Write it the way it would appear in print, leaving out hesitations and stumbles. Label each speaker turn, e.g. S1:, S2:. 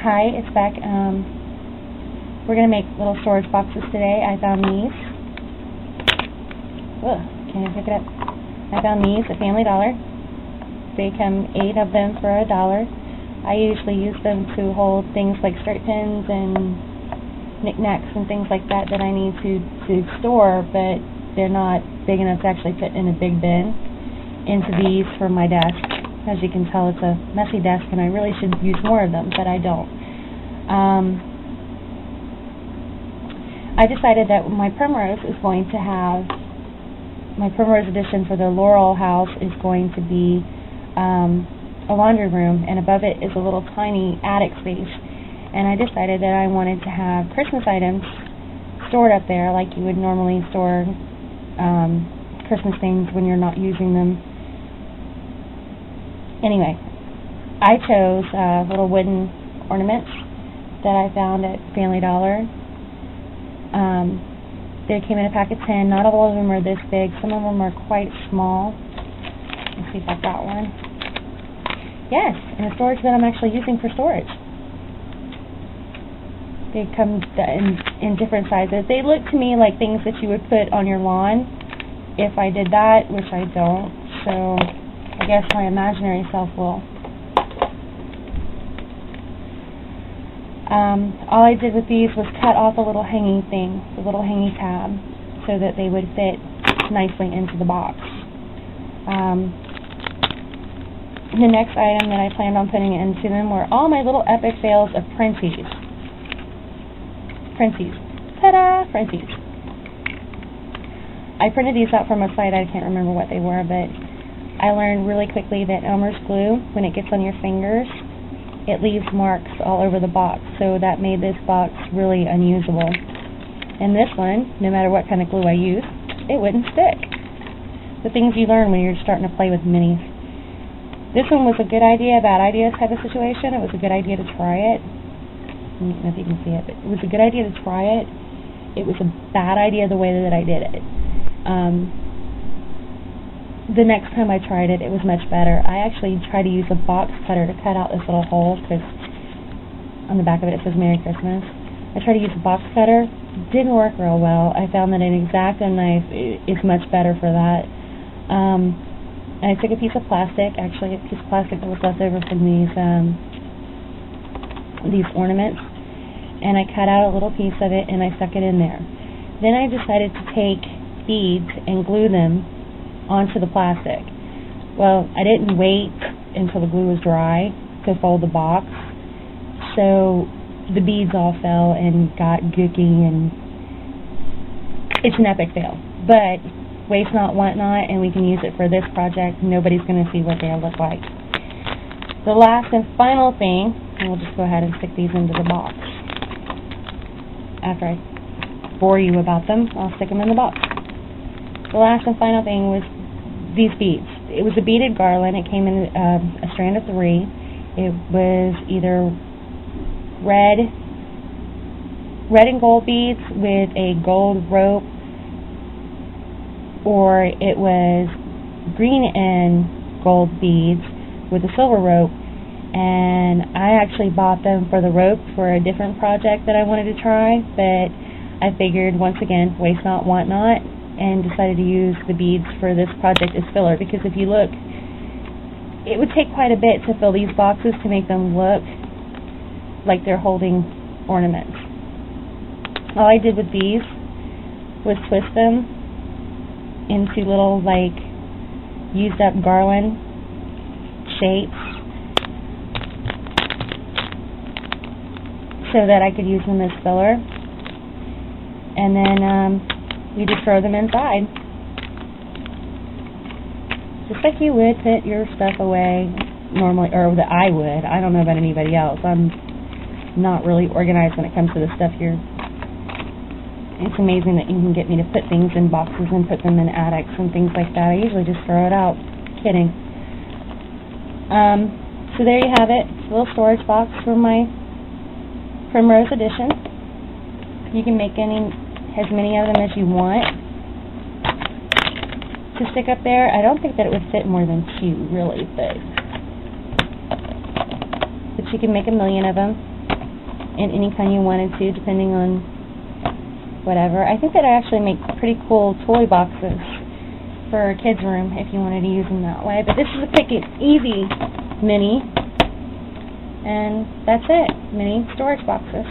S1: Hi, it's Beck. We're going to make little storage boxes today. I found these. Ugh, can't even pick it up. I found these at Family Dollar. They come 8 of them for $1. I usually use them to hold things like straight pins and knickknacks and things like that that I need to store, but they're not big enough to actually fit in a big bin. Into these for my desk. As you can tell, it's a messy desk, and I really should use more of them, but I don't. I decided that my Primrose is going to have, my Primrose edition for the Laurel house is going to be a laundry room, and above it is a little tiny attic space. And I decided that I wanted to have Christmas items stored up there like you would normally store Christmas things when you're not using them. Anyway, I chose little wooden ornaments that I found at Family Dollar. They came in a pack of 10. Not all of them are this big. Some of them are quite small. Let's see if I've got one. Yes, and a storage that I'm actually using for storage. They come in different sizes. They look to me like things that you would put on your lawn if I did that, which I don't. So I guess my imaginary self will. All I did with these was cut off a little hanging thing, the little hanging tab, so that they would fit nicely into the box. The next item that I planned on putting into them were all my little epic fails of Printies. Ta-da! Printies. I printed these out from a site, I can't remember what they were, but I learned really quickly that Elmer's glue, when it gets on your fingers, it leaves marks all over the box, so that made this box really unusable. And this one, no matter what kind of glue I used, it wouldn't stick. The things you learn when you're starting to play with minis. This one was a good idea, bad idea type of situation. It was a good idea to try it. I don't know if you can see it, but it was a good idea to try it. It was a bad idea the way that I did it. The next time I tried it, it was much better. I actually tried to use a box cutter to cut out this little hole, because on the back of it, it says Merry Christmas. I tried to use a box cutter. It didn't work real well. I found that an X-Acto knife is much better for that. And I took a piece of plastic, actually a piece of plastic that was left over from these ornaments, and I cut out a little piece of it and I stuck it in there. Then I decided to take beads and glue them onto the plastic. Well, I didn't wait until the glue was dry to fold the box, so the beads all fell and got gooky, and it's an epic fail. But waste not, want not, and we can use it for this project. Nobody's going to see what they look like. The last and final thing, and we'll just go ahead and stick these into the box. After I bore you about them, I'll stick them in the box. The last and final thing was these beads. It was a beaded garland. It came in a strand of 3. It was either red and gold beads with a gold rope, or it was green and gold beads with a silver rope. And I actually bought them for the rope for a different project that I wanted to try, but I figured, once again, waste not, want not, and decided to use the beads for this project as filler, because if you look, it would take quite a bit to fill these boxes to make them look like they're holding ornaments. All I did with these was twist them into little, like, used up garland shapes so that I could use them as filler. And then you just throw them inside, just like you would put your stuff away normally, or that I would. I don't know about anybody else. I'm not really organized when it comes to the stuff here. It's amazing that you can get me to put things in boxes and put them in attics and things like that. I usually just throw it out. Kidding. So there you have it. It's a little storage box for my Primrose edition. You can make as many of them as you want to stick up there. I don't think that it would fit more than 2, really, but you can make 1,000,000 of them. in any kind you wanted to, depending on whatever. I think that I actually make pretty cool toy boxes for a kid's room if you wanted to use them that way. But this is a Pick It Easy mini, and that's it. Mini storage boxes.